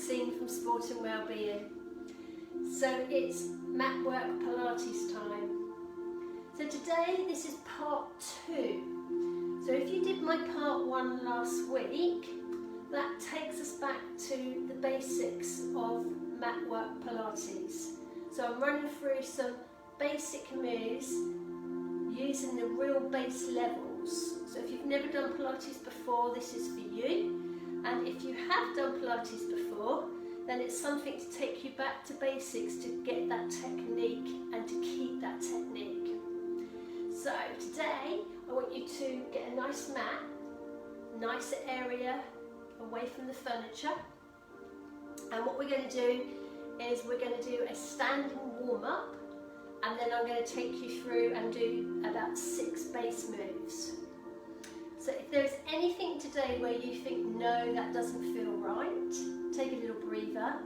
Maxine from Sport and Wellbeing. So it's Matwork Pilates time. So today this is part 2. So if you did my part 1 last week, that takes us back to the basics of Matwork Pilates. So I'm running through some basic moves using the real base levels. So if you've never done Pilates before, this is for you. And if you have done Pilates before, then it's something to take you back to basics to get that technique and to keep that technique. So today I want you to get a nice mat, nicer area away from the furniture. And what we're going to do is we're going to do a standing warm up, and then I'm going to take you through and do about 6 base moves. So if there's anything today where you think, no, that doesn't feel right, take a little breather.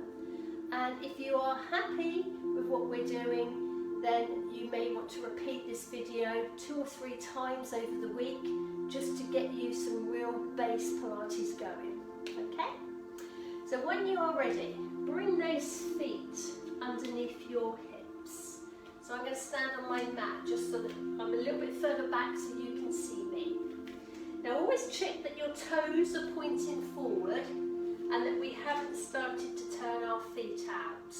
And if you are happy with what we're doing, then you may want to repeat this video 2 or 3 times over the week just to get you some real base Pilates going, okay? So when you are ready, bring those feet underneath your hips. So I'm going to stand on my mat just so that I'm a little bit further back so you can see me. Now always check that your toes are pointing forward and that we haven't started to turn our feet out.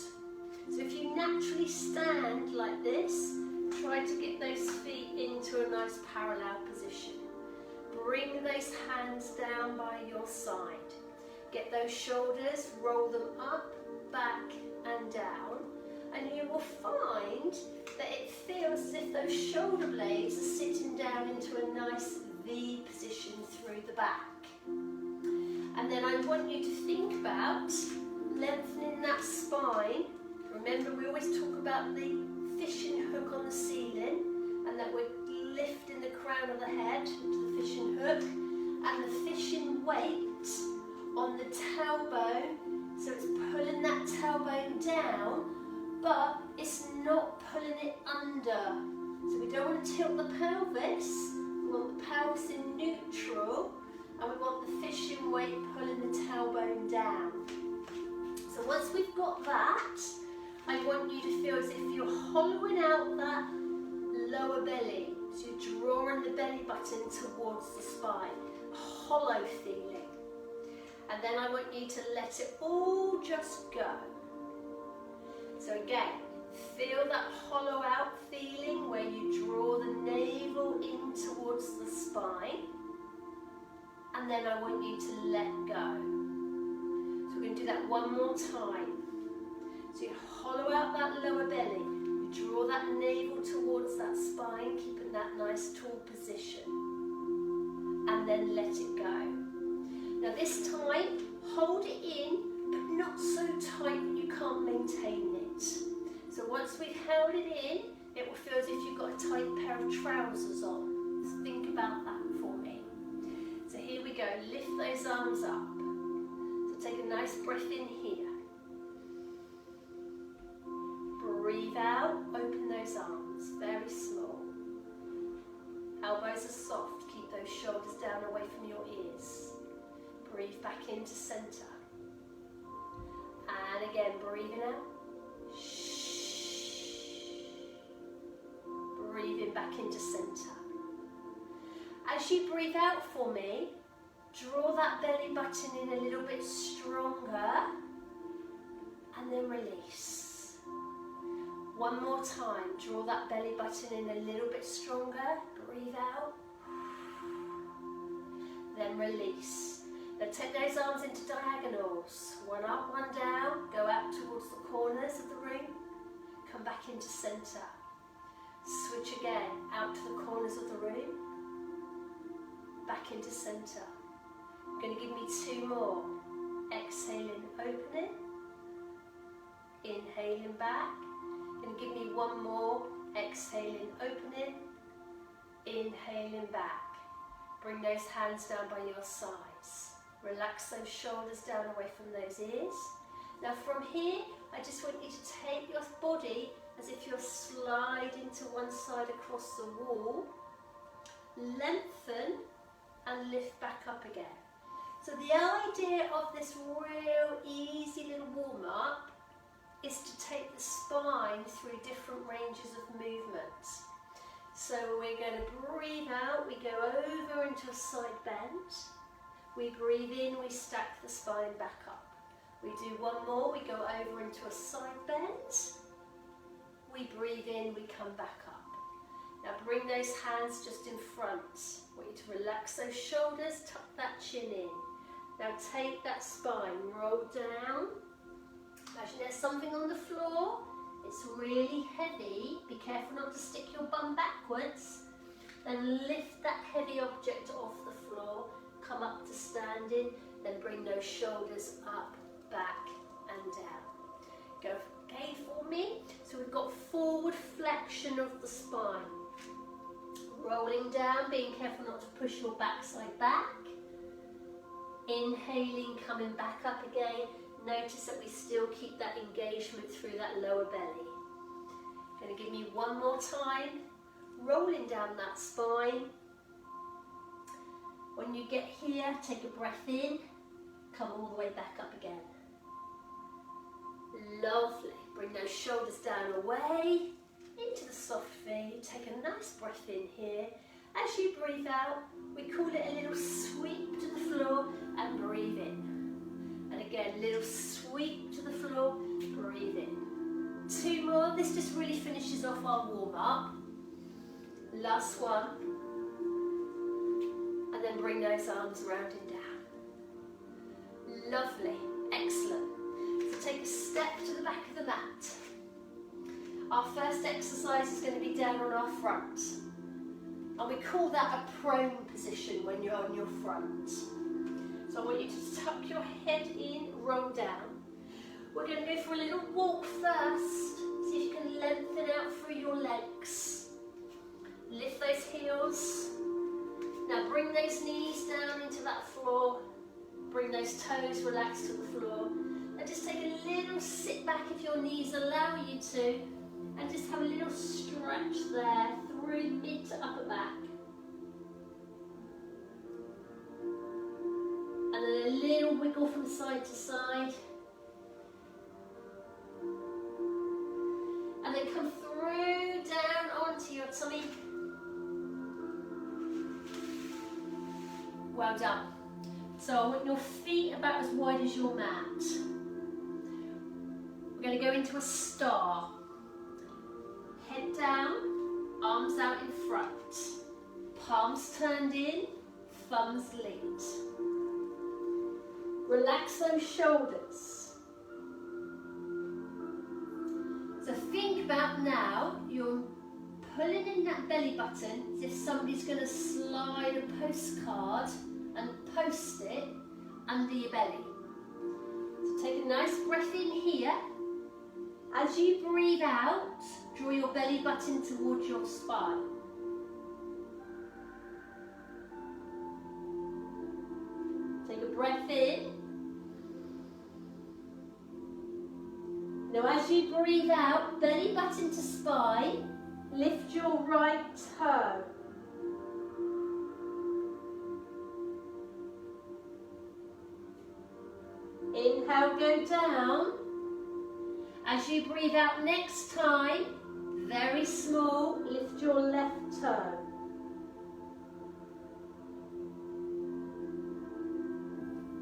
So if you naturally stand like this, try to get those feet into a nice parallel position. Bring those hands down by your side. Get those shoulders, roll them up, back and down, and you will find that it feels as if those shoulder blades are sitting down into a nice V position through the back. And then I want you to think about lengthening that spine. Remember, we always talk about the fishing hook on the ceiling, and that we're lifting the crown of the head to the fishing hook, and the fishing weight on the tailbone, so it's pulling that tailbone down, but it's not pulling it under. So we don't want to tilt the pelvis, we want the pelvis in neutral, and we want the fishing weight pulling the tailbone down. So once we've got that, I want you to feel as if you're hollowing out that lower belly. So you're drawing the belly button towards the spine, hollow feeling. And then I want you to let it all just go. So again, feel that hollow out feeling where you draw the navel in towards the spine. And then I want you to let go. So we're going to do that one more time. So you hollow out that lower belly. You draw that navel towards that spine, keeping that nice tall position. And then let it go. Now this time, hold it in, but not so tight that you can't maintain it. So once we've held it in, it will feel as if you've got a tight pair of trousers on. So think about that for me. So here we go, lift those arms up. So take a nice breath in here. Breathe out, open those arms, very small. Elbows are soft, keep those shoulders down away from your ears. Breathe back into centre. And again, breathing out. Breathing back into centre. As you breathe out for me, draw that belly button in a little bit stronger and then release. One more time, draw that belly button in a little bit stronger, breathe out, then release. Now take those arms into diagonals, one up, one down, go out towards the corners of the room, come back into centre. Switch again, out to the corners of the room, back into centre. You're going to give me 2 more. Exhaling, opening, inhaling back. You're going to give me 1 more. Exhaling, opening, inhaling back. Bring those hands down by your sides. Relax those shoulders down away from those ears. Now from here, I just want you to take your body as if you're sliding to one side across the wall. Lengthen and lift back up again. So the idea of this real easy little warm-up is to take the spine through different ranges of movement. So we're going to breathe out, we go over into a side bend. We breathe in, we stack the spine back up. We do one more, we go over into a side bend. We breathe in, we come back up. Now bring those hands just in front. I want you to relax those shoulders, tuck that chin in. Now take that spine, roll down. Imagine there's something on the floor. It's really heavy. Be careful not to stick your bum backwards. Then lift that heavy object off the floor. Come up to standing. Then bring those shoulders up, back and down. Go again for me. So we've got forward flexion of the spine. Rolling down, being careful not to push your backside back. Inhaling, coming back up again. Notice that we still keep that engagement through that lower belly. Going to give me one more time. Rolling down that spine. When you get here, take a breath in. Come all the way back up again. Lovely. Bring those shoulders down away. Into the soft V. Take a nice breath in here. As you breathe out, we call it a little sweep to the floor and breathe in. And again, little sweep to the floor, breathe in. Two more. This just really finishes off our warm-up. Last one. And then bring those arms around and down. Lovely. Excellent. So take a step to the back of the mat. Our first exercise is going to be down on our front. And we call that a prone position when you're on your front. So I want you to tuck your head in, roll down. We're going to go for a little walk first. See if you can lengthen out through your legs. Lift those heels. Now bring those knees down into that floor. Bring those toes relaxed to the floor. And just take a little sit back if your knees allow you to. And just have a little stretch there through mid to upper back. And then a little wiggle from side to side. And then come through down onto your tummy. Well done. So I want your feet about as wide as your mat. We're going to go into a star. Head down, arms out in front. Palms turned in, thumbs linked. Relax those shoulders. So think about now, you're pulling in that belly button as if somebody's going to slide a postcard and post it under your belly. So take a nice breath in here. As you breathe out, draw your belly button towards your spine. Take a breath in. Now as you breathe out, belly button to spine, lift your right toe. Inhale, go down. As you breathe out next time, very small, lift your left toe.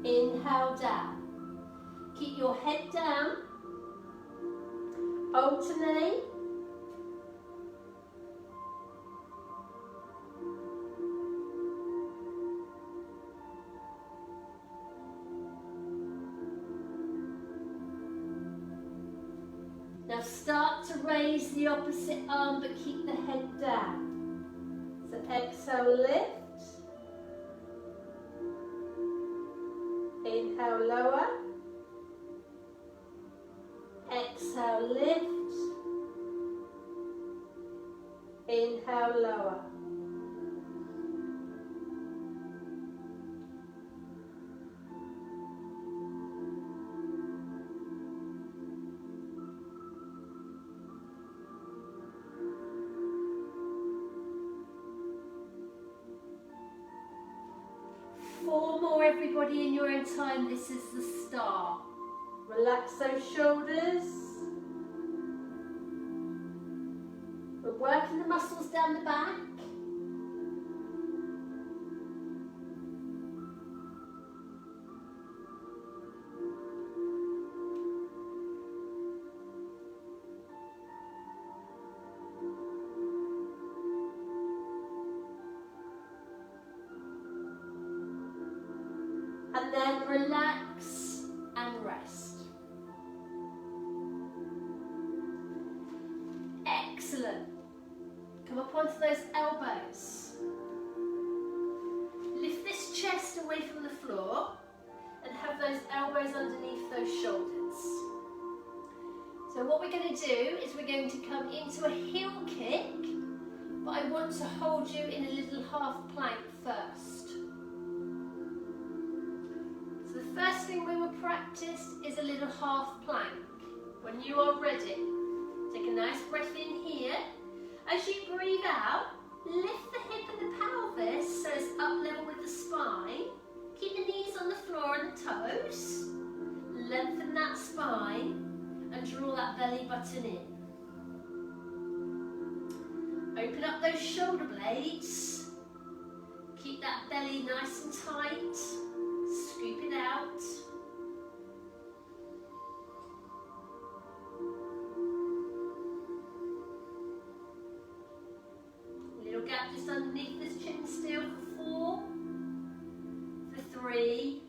Inhale down. Keep your head down. Alternate. Now start to raise the opposite arm but keep the head down. So exhale, lift. Inhale, lower. Exhale, lift. Inhale, lower. 4 more, everybody, in your own time. This is the start. Relax those shoulders. We're working the muscles down the back. And then relax and rest. Excellent. Come up onto those elbows. Lift this chest away from the floor and have those elbows underneath those shoulders. So what we're going to do is we're going to come into a heel kick, but I want to hold you in a little half plank first. So the first thing we will practice is a little half plank. When you are ready, take a nice breath in here. As you breathe out, lift the hip and the pelvis so it's up level with the spine. Keep the knees on the floor and the toes. Lengthen that spine and draw that belly button in. Open up those shoulder blades. Keep that belly nice and tight. Scoop it out. Little gap just underneath this chin still for 4, for 3,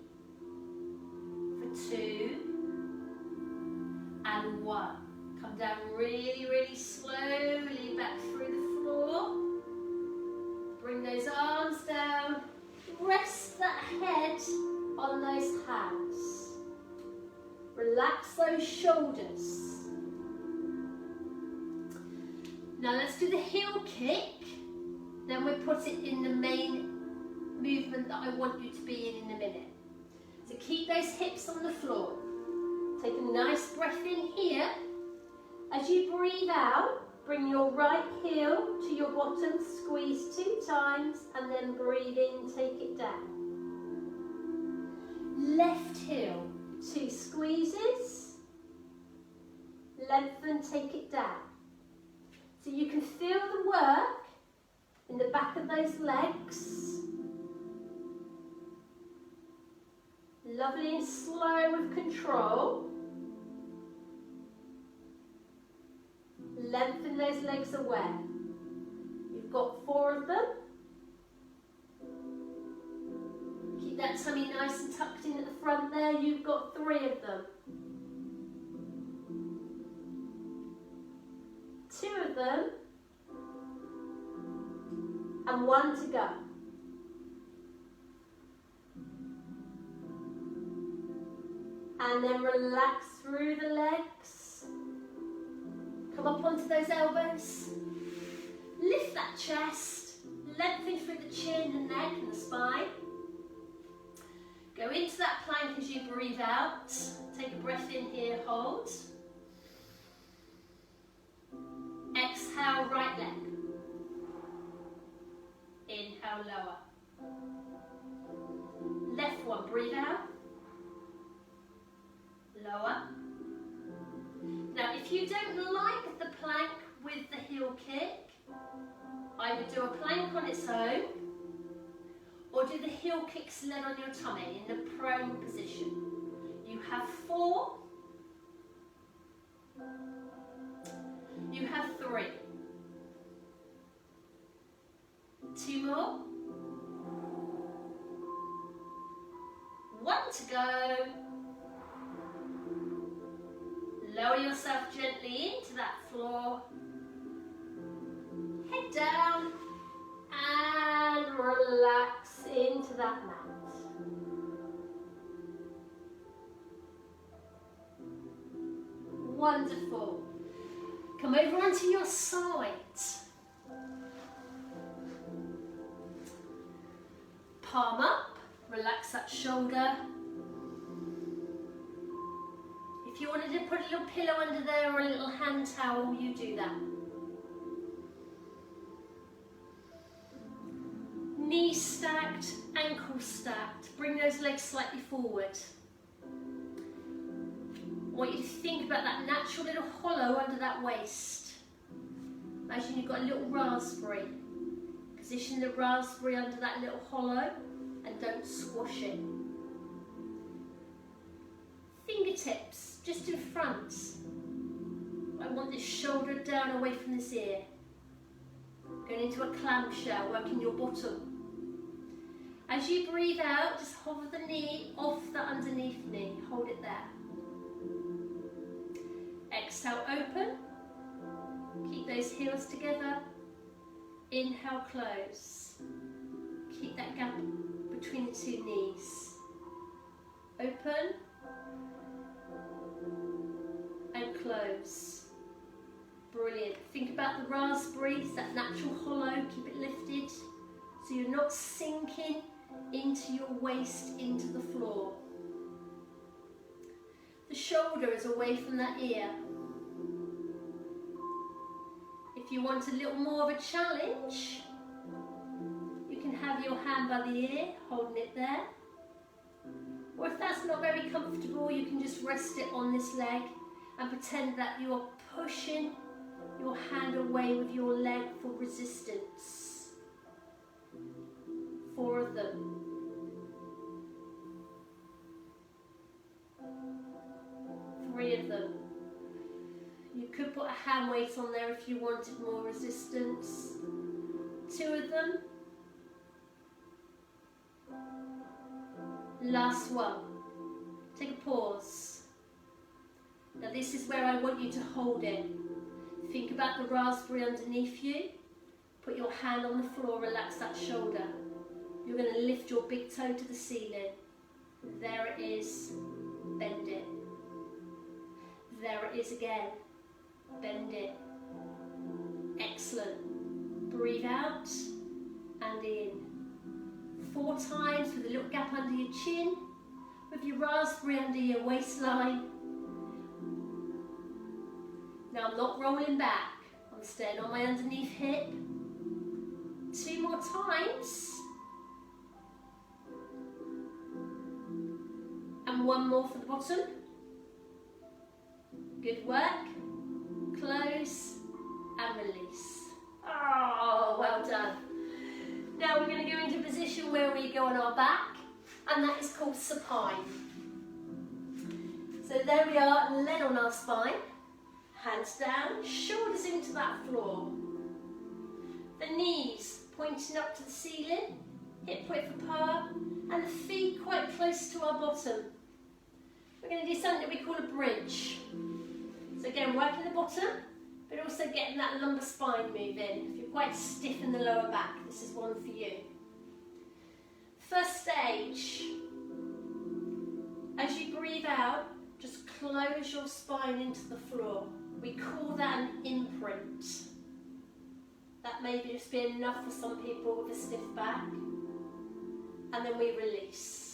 for 2, and 1. Come down really, really slowly back through the floor. Bring those arms down. Rest that head on those hands. Relax those shoulders. Now let's do the heel kick. Then we put it in the main movement that I want you to be in a minute. So keep those hips on the floor. Take a nice breath in here. As you breathe out, bring your right heel to your bottom, squeeze 2 times, and then breathe in, take it down. Left heel, 2 squeezes, lengthen, take it down. So you can feel the work in the back of those legs. Lovely and slow with control. Lengthen those legs away. You've got 4 of them. Keep that tummy nice and tucked in at the front there. You've got 3 of them. 2 of them. And 1 to go. And then relax through the legs. Come up onto those elbows. Lift that chest. Lengthen through the chin, the neck and the spine. Go into that plank as you breathe out. Take a breath in here, hold. Exhale, right leg. Inhale, lower. Left one, breathe out. Lower. Now, if you don't like the plank with the heel kick, I would do a plank on its own, or do the heel kick sled on your tummy in the prone position. You have 4. You have 3. 2 more. 1 to go. Lower yourself gently into that floor. Head down and relax into that mat. Wonderful. Come over onto your side. Palm up, relax that shoulder. If you wanted to put a little pillow under there or a little hand towel, you do that. Knees stacked, ankles stacked. Bring those legs slightly forward. I want you to think about that natural little hollow under that waist. Imagine you've got a little raspberry. Position the raspberry under that little hollow and don't squash it. Fingertips just in front. I want this shoulder down away from this ear. Going into a clamshell, working your bottom. As you breathe out, just hover the knee off the underneath knee. Hold it there. Exhale, open. Keep those heels together. Inhale, close. Keep that gap between the two knees. Open. And close. Brilliant. Think about the raspberries, that natural hollow. Keep it lifted so you're not sinking into your waist, into the floor. The shoulder is away from that ear. If you want a little more of a challenge, you can have your hand by the ear, holding it there. Or if that's not very comfortable, you can just rest it on this leg and pretend that you are pushing your hand away with your leg for resistance. 4 of them. 3 of them. You could put a hand weight on there if you wanted more resistance. 2 of them. Last one. Take a pause. Now this is where I want you to hold it. Think about the raspberry underneath you. Put your hand on the floor, relax that shoulder. You're going to lift your big toe to the ceiling. There it is. Bend it. There it is again. Bend it. Excellent. Breathe out and in. 4 times with a little gap under your chin, with your raspberry under your waistline. Now I'm not rolling back. I'm staying on my underneath hip. 2 more times. And 1 more for the bottom. Good work. Close and release. Oh, well done. Now we're going to go into a position where we go on our back, and that is called supine. So there we are, leg on our spine, hands down, shoulders into that floor. The knees pointing up to the ceiling, hip width apart, and the feet quite close to our bottom. We're going to do something that we call a bridge. So again, working the bottom, but also getting that lumbar spine moving. If you're quite stiff in the lower back, this is one for you. First stage, as you breathe out, just close your spine into the floor. We call that an imprint. That may just be enough for some people with a stiff back. And then we release.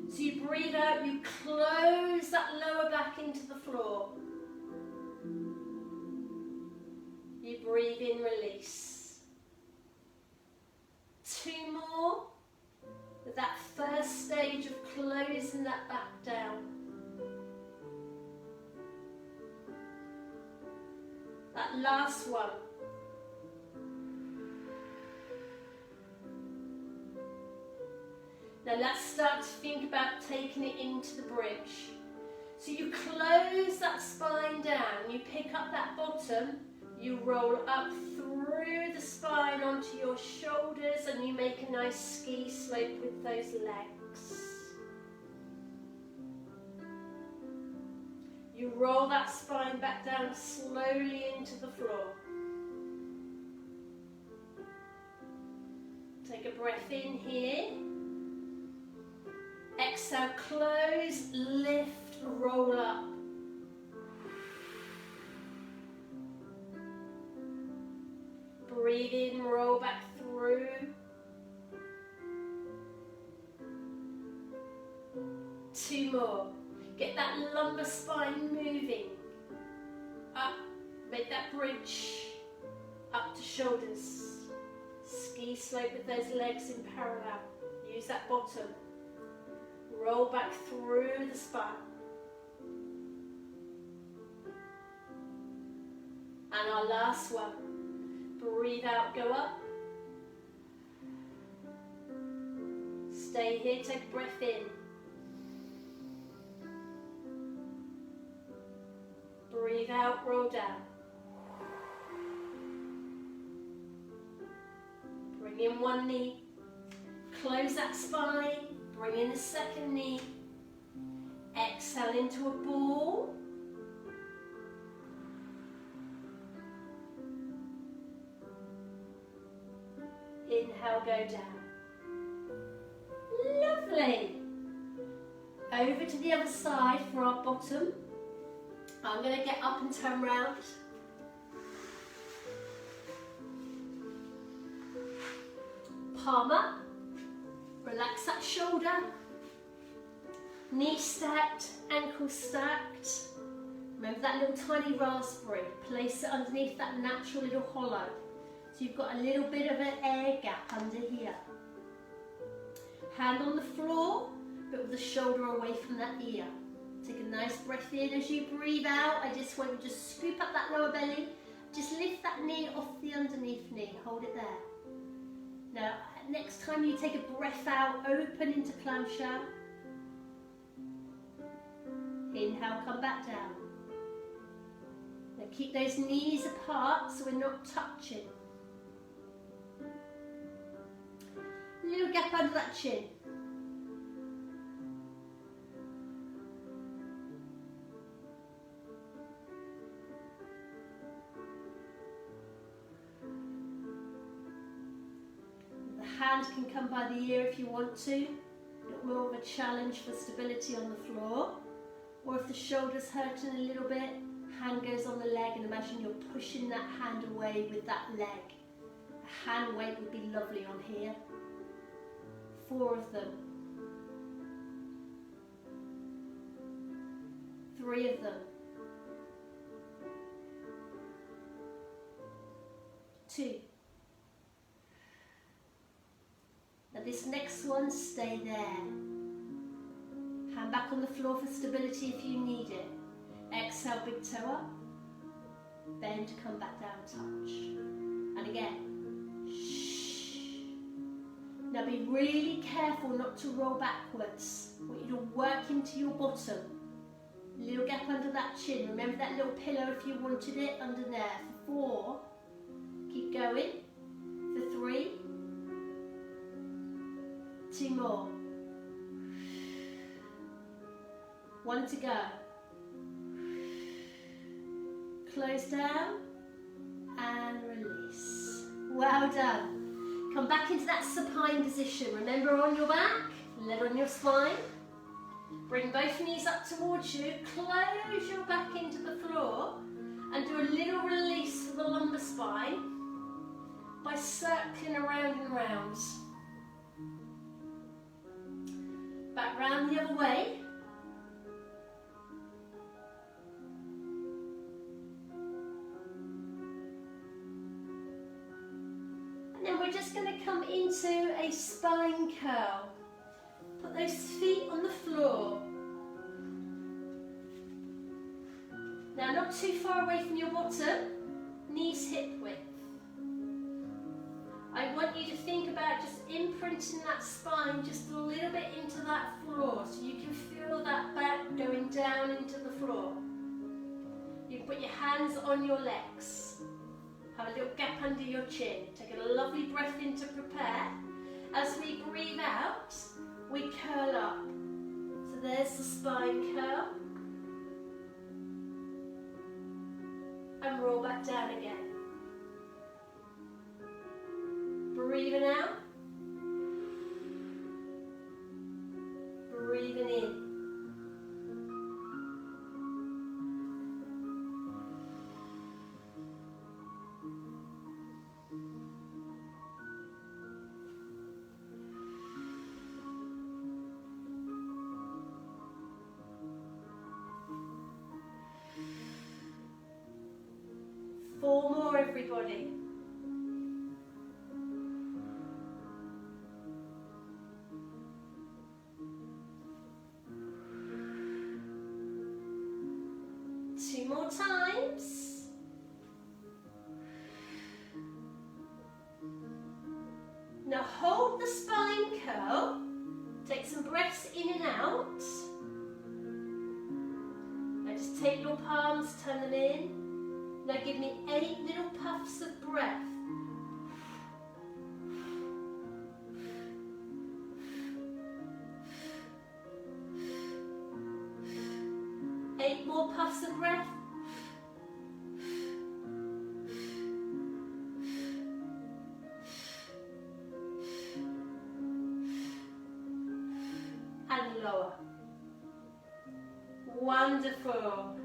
So you breathe out, you close that lower back into the floor. You breathe in, release. 2 more with that first stage of closing that back down. That last one. Now let's start to think about taking it into the bridge. So you close that spine down, you pick up that bottom, you roll up through the spine onto your shoulders, and you make a nice ski slope with those legs. You roll that spine back down slowly into the floor. Take a breath in here. Exhale, close, lift, roll up. Breathe in, roll back through. Two more. Get that lumbar spine moving. Up, make that bridge. Up to shoulders. Ski slope with those legs in parallel. Use that bottom. Roll back through the spine. And our last one. Breathe out, go up. Stay here, take a breath in. Breathe out, roll down. Bring in one knee. Close that spine. Bring in the second knee. Exhale into a ball. Inhale, go down. Lovely. Over to the other side for our bottom. I'm going to get up and turn round. Palm up. Relax that shoulder. Knee stacked, ankle stacked. Remember that little tiny raspberry. Place it underneath that natural little hollow. So you've got a little bit of an air gap under here. Hand on the floor, but with the shoulder away from that ear. Take a nice breath in as you breathe out. I just want you to just scoop up that lower belly. Just lift that knee off the underneath knee. Hold it there. Now, next time you take a breath out, open into clamshell. Inhale, come back down. Now keep those knees apart so we're not touching. Little gap under that chin. The hand can come by the ear if you want to. A little more of a challenge for stability on the floor. Or if the shoulder's hurting a little bit, hand goes on the leg and imagine you're pushing that hand away with that leg. A hand weight would be lovely on here. 4 of them. 3 of them. 2. Now this next one, stay there. Hand back on the floor for stability if you need it. Exhale, big toe up. Bend, come back down, touch. And again. Now be really careful not to roll backwards. I want you to work into your bottom. Little gap under that chin. Remember that little pillow if you wanted it under there. For 4. Keep going. For 3. 2 more. 1 to go. Close down and release. Well done. Come back into that supine position. Remember, on your back, leg on your spine. Bring both knees up towards you. Close your back into the floor and do a little release for the lumbar spine by circling around and round. Back round the other way. And then we're just going to come into a spine curl. Put those feet on the floor. Now not too far away from your bottom, knees hip width. I want you to think about just imprinting that spine just a little bit into that floor so you can feel that back going down into the floor. You can put your hands on your legs. Have a little gap under your chin. Take a lovely breath in to prepare. As we breathe out, we curl up. So there's the spine curl. And roll back down again. Breathing out. Breathing in. Four more, everybody. more times. Now hold the spine curl. Take some breaths in and out. Now just take your palms, turn them in. Now give me 8 little puffs of breath. 8 more puffs of breath. And lower. Wonderful.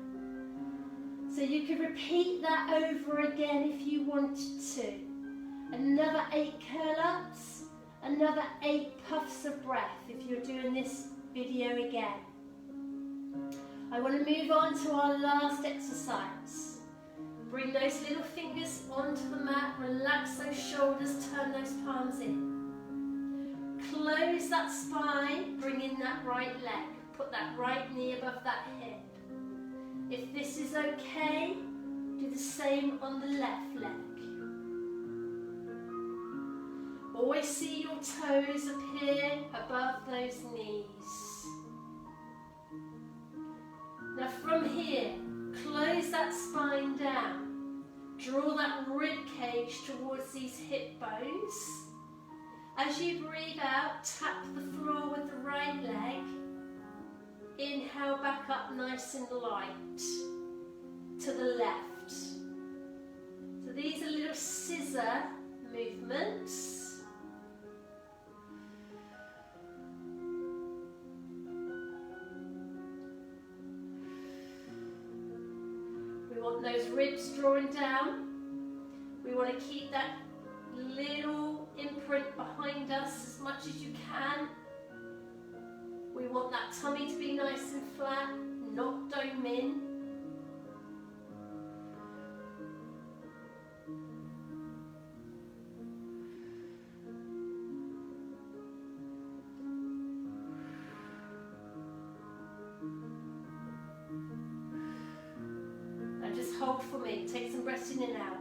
So you can repeat that over again if you wanted to. Another 8 curl-ups, another 8 puffs of breath if you're doing this video again. I want to move on to our last exercise. Bring those little fingers onto the mat, relax those shoulders, turn those palms in. Close that spine, bring in that right leg. Put that right knee above that hip. If this is okay, do the same on the left leg. Always see your toes appear above those knees. Now from here, close that spine down. Draw that rib cage towards these hip bones. As you breathe out, tap the floor with the right leg. Inhale back up nice and light to the left. So these are little scissor movements. We want those ribs drawing down. We want to keep that little imprint behind us as much as you can. We want that tummy to be nice and flat, not dome in. Now just hold for me, take some breaths in and out.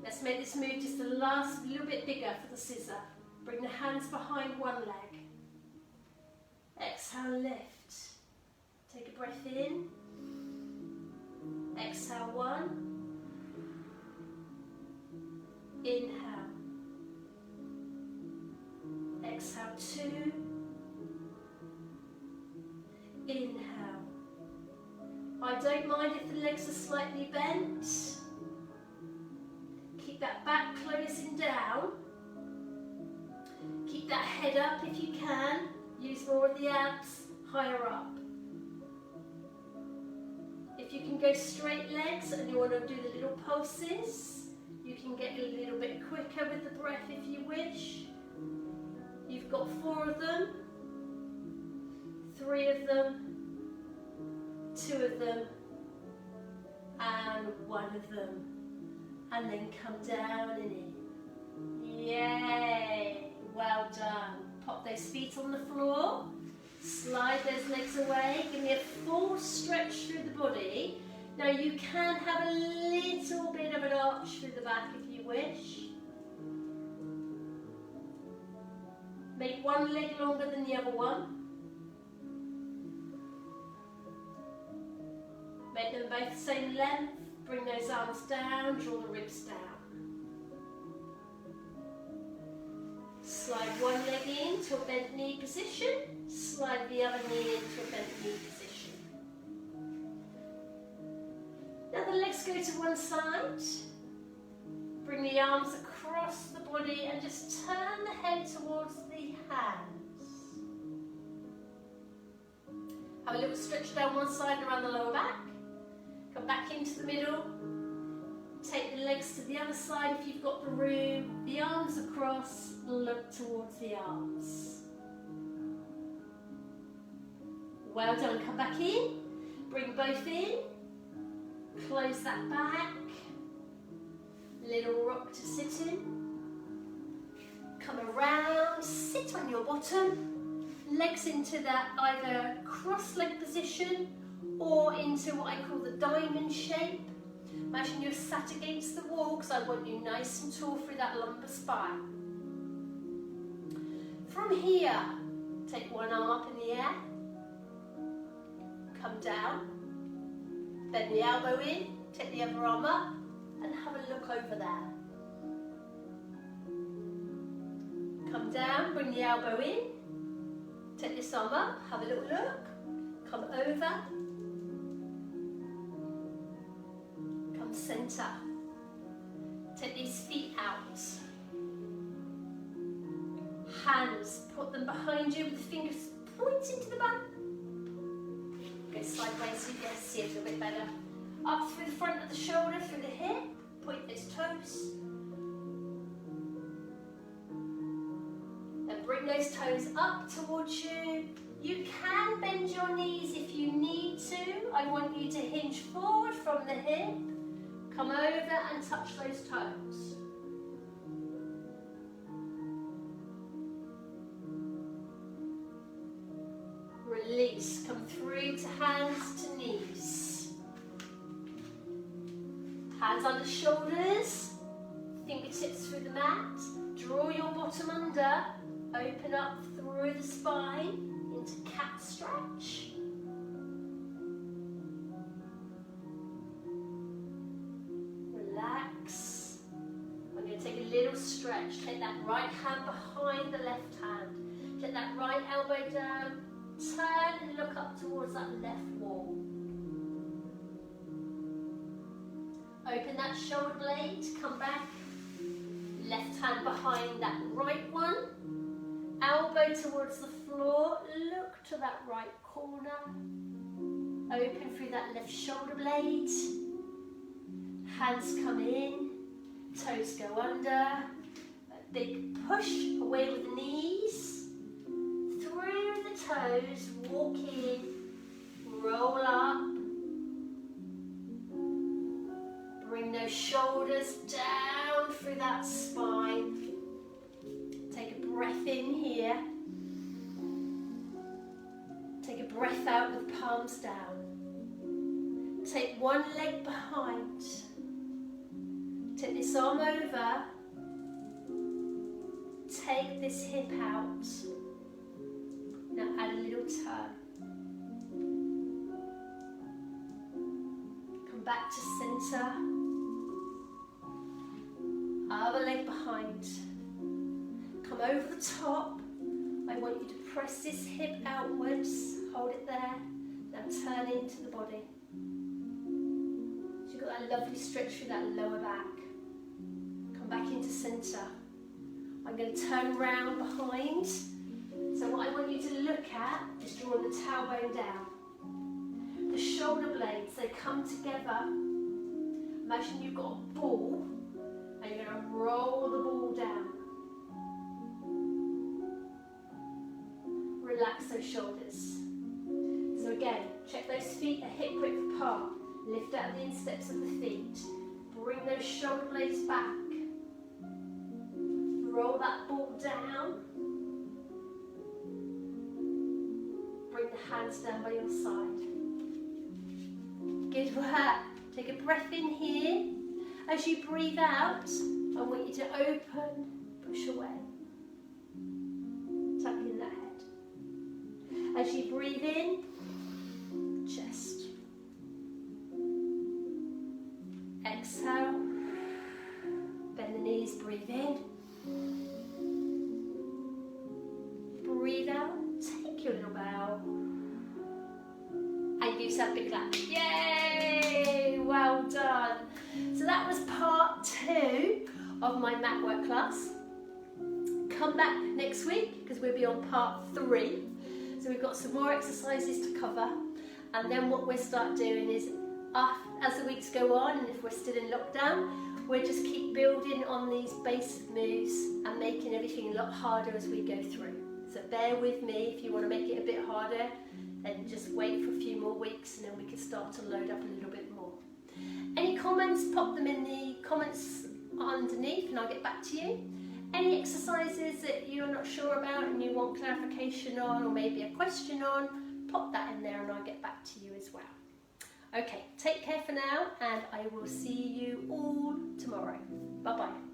Let's make this move just a last little bit bigger for the scissor. Bring the hands behind one leg. Exhale, lift. Take a breath in. Exhale, 1. Inhale. Exhale, 2. Inhale. I don't mind if the legs are slightly bent. Keep that back closing down. Keep that head up if you can. Use more of the abs, higher up. If you can go straight legs and you want to do the little pulses, you can get a little bit quicker with the breath if you wish. You've got 4 of them, 3 of them, 2 of them, and 1 of them. And then come down and in. Yay! Well done. Pop those feet on the floor, slide those legs away, give me a full stretch through the body. Now you can have a little bit of an arch through the back if you wish. Make one leg longer than the other one. Make them both the same length, bring those arms down, draw the ribs down. Slide one leg into a bent knee position, slide the other knee into a bent knee position. Now the legs go to one side, bring the arms across the body and just turn the head towards the hands. Have a little stretch down one side and around the lower back, come back into the middle. Take the legs to the other side if you've got the room, the arms across, look towards the arms. Well done, come back in, bring both in, close that back, little rock to sit in, come around, sit on your bottom, legs into that either cross-leg position or into what I call the diamond shape. Imagine you're sat against the wall, because I want you nice and tall through that lumbar spine. From here, take one arm up in the air, come down, bend the elbow in, take the other arm up, and have a look over there. Come down, bring the elbow in, take this arm up, have a little look, come over, come centre, take these feet out, hands, put them behind you with the fingers pointing to the back, go sideways so you can see it a little bit better, up through the front of the shoulder, through the hip, point those toes, and bring those toes up towards you. You can bend your knees if you need to. I want you to hinge forward from the hip, come over and touch those toes. Release, come through to hands to knees. Hands under shoulders, fingertips through the mat. Draw your bottom under, open up through the spine into cat stretch. Relax. I'm going to take a little stretch. Take that right hand behind the left hand. Take that right elbow down. Turn and look up towards that left wall. Open that shoulder blade, come back. Left hand behind that right one. Elbow towards the floor, look to that right corner. Open through that left shoulder blade. Hands come in, toes go under. A big push away with the knees. Through the toes, walk in, roll up. Bring those shoulders down through that spine. Take a breath in here. Take a breath out with palms down. Take one leg behind. Take this arm over. Take this hip out. Now add a little turn. Come back to centre. Other leg behind. Come over the top. I want you to press this hip outwards. Hold it there. Now turn into the body. So you've got that lovely stretch through that lower back. Come back into centre. I'm going to turn round behind. So what I want you to look at is drawing the tailbone down. The shoulder blades, they come together. Imagine you've got a ball and you're going to roll the ball down. Relax those shoulders. So again, check those feet a hip width apart. Lift out the insteps of the feet. Bring those shoulder blades back. Roll that ball down. Bring the hands down by your side. Good work. Take a breath in here. As you breathe out, I want you to open, push away. Tuck in that head. As you breathe in, chest. Exhale. Bend the knees, breathe in. Breathe out, take your little bow. And give yourself a big clap. Yay! Well done. So that was part 2 of my Matwork class. Come back next week because we'll be on part 3. So we've got some more exercises to cover. And then what we'll start doing is, as the weeks go on, and if we're still in lockdown, we'll just keep building on these basic moves and making everything a lot harder as we go through. So bear with me. If you want to make it a bit harder, then just wait for a few more weeks and then we can start to load up a little bit more. Any comments, pop them in the comments underneath and I'll get back to you. Any exercises that you're not sure about and you want clarification on, or maybe a question on, pop that in there and I'll get back to you as well. Okay, take care for now, and I will see you all tomorrow. Bye bye.